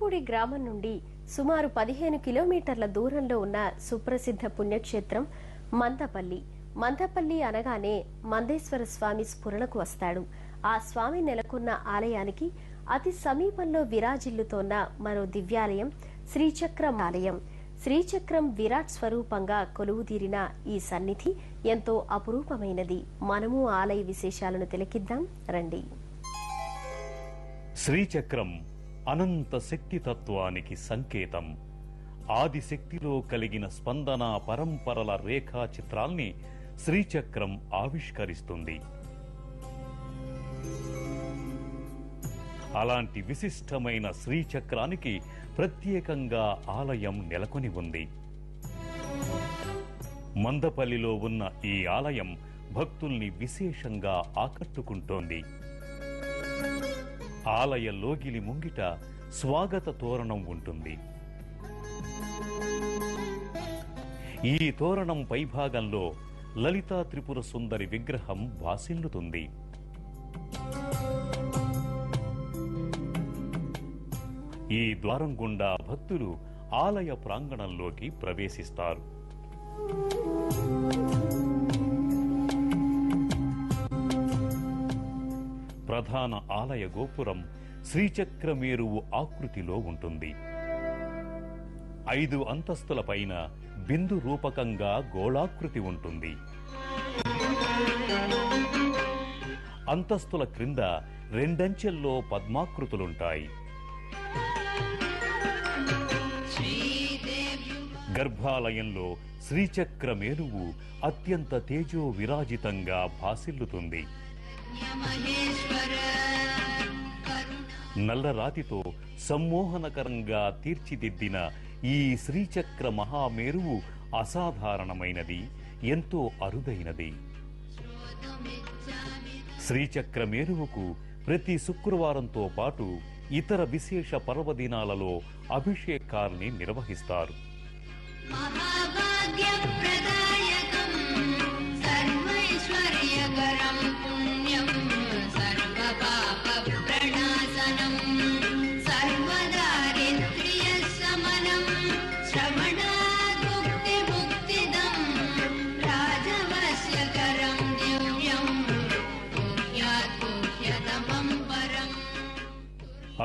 తుమ్మపూడి గ్రామం నుండి సుమారు 15 కిలోమీటర్ల దూరంలో ఉన్న సుప్రసిద్ధ పుణ్యక్షేత్రం మందపల్లి. మందపల్లి అనగానే మందేశ్వర స్వామి స్ఫురణకు వస్తాడు. ఆ స్వామి నెలకొన్న ఆలయానికి అతి సమీపంలో విరాజిల్లుతోన్న మరో దివ్యాలయం శ్రీచక్రం ఆలయం. శ్రీచక్రం విరాట్ స్వరూపంగా కొలువుదీరిన ఈ సన్నిధి ఎంతో అపురూపమైనది. మనము ఆలయ విశేషాలను తిలకిద్దాం రండి. శ్రీచక్రం అనంత శక్తితత్వానికి సంకేతం. ఆదిశక్తిలో కలిగిన స్పందన పరంపరల రేఖా చిత్రాల్ని శ్రీచక్రం ఆవిష్కరిస్తుంది. అలాంటి విశిష్టమైన శ్రీచక్రానికి ప్రత్యేకంగా ఆలయం నెలకొని ఉంది. మందపల్లిలో ఉన్న ఈ ఆలయం భక్తుల్ని విశేషంగా ఆకట్టుకుంటోంది. ఆలయ లోగిలి ముంగిట స్వాగత తోరణం ఉంటుంది. ఈ తోరణం పైభాగంలో లలితా త్రిపుర సుందరి విగ్రహం భాసిల్లుతుంది. ఈ ద్వారం గుండా భక్తులు ఆలయ ప్రాంగణంలోకి ప్రవేశిస్తారు. ప్రధాన ఆలయ గోపురం శ్రీచక్రమేరువు ఆకృతిలో ఉంటుంది. 5 అంతస్తుల పైన బిందు రూపకంగా గోళాకృతి ఉంటుంది. అంతస్తుల క్రింద 2 అంచెల్లో పద్మాకృతులుంటాయి. గర్భాలయంలో శ్రీచక్రమేరువు అత్యంత తేజో విరాజితంగా భాసిల్లుతుంది. నల్లరాతితో సమ్మోహనకరంగా తీర్చిదిద్దిన ఈ శ్రీచక్ర మహామేరువు అసాధారణమైనది, ఎంతో అరుదైనది. శ్రీచక్రమేరువుకు ప్రతి శుక్రవారంతో పాటు ఇతర విశేష పర్వదినాలలో అభిషేకాల్ని నిర్వహిస్తారు.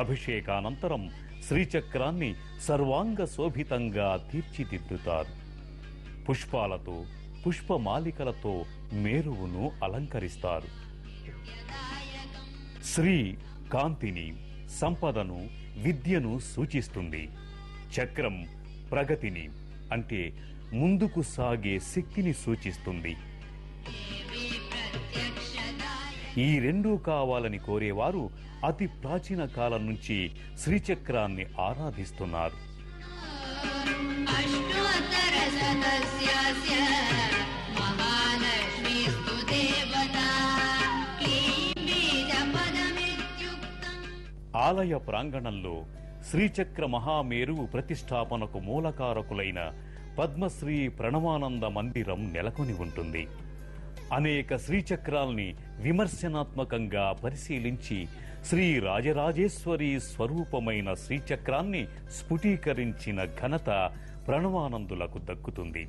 అభిషేకానంతరం శ్రీచక్రాన్ని సర్వాంగ శోభితంగా తీర్చిదిద్దుతారు. పుష్పాలతో, పుష్పమాలికలతో మేరువును అలంకరిస్తారు. శ్రీ కాంతిని, సంపదను, విద్యను సూచిస్తుంది. చక్రం ప్రగతిని, అంటే ముందుకు సాగే శక్తిని సూచిస్తుంది. ఈ రెండూ కావాలని కోరేవారు అతి ప్రాచీన కాలం నుంచి శ్రీచక్రాన్ని ఆరాధిస్తున్నారు. ఆలయ ప్రాంగణంలో శ్రీచక్ర మహామేరువు ప్రతిష్టాపనకు మూలకారకులైన పద్మశ్రీ ప్రణవానంద మందిరం నెలకొని ఉంటుంది. అనేక శ్రీచక్రాల్ని విమర్శనాత్మకంగా పరిశీలించి శ్రీ రాజరాజేశ్వరి స్వరూపమైన శ్రీచక్రాన్ని స్ఫుటీకరించిన ఘనత ప్రణవానందులకు దక్కుతుంది.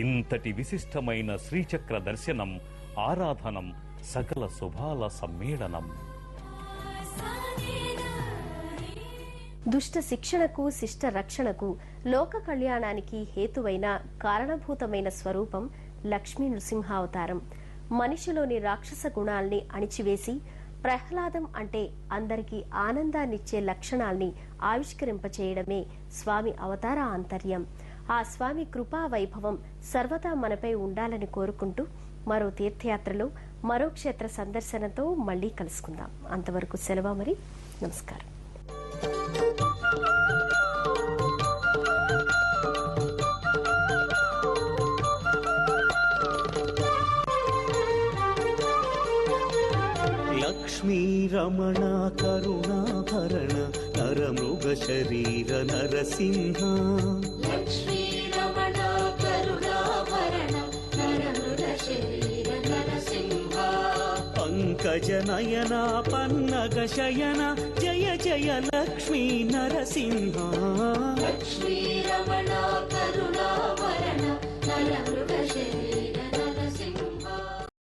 ఇంతటి విశిష్టమైన శ్రీచక్ర దర్శనం, ఆరాధనం సకల శుభాల సమ్మేళనం. దుష్ట శిక్షణకు, శిష్ట రక్షణకు, లోక కళ్యాణానికి హేతువైన కారణభూతమైన స్వరూపం లక్ష్మీ నృసింహావతారం. మనిషిలోని రాక్షస గుణాల్ని అణిచివేసి ప్రహ్లాదం అంటే అందరికీ ఆనందాన్నిచ్చే లక్షణాల్ని ఆవిష్కరింపచేయడమే స్వామి అవతార ఆంతర్యం. ఆ స్వామి కృపా వైభవం సర్వదా మనపై ఉండాలని కోరుకుంటూ మరో తీర్థయాత్రలో, మరో క్షేత్ర సందర్శనతో మళ్లీ కలుసుకుందాం. అంతవరకు సెలవు మరి. నమస్కారం. లక్ష్మీ రమణ కరుణాభరణ నరమృగ శరీర నరసింహ. లక్ష్మీ రమణ కరుణాభరణ నరమృగ శరీర నరసింహ. పంకజనయన పన్నగ శయన జయ జయ లక్ష్మీ నరసింహ. లక్ష్మీ రమణ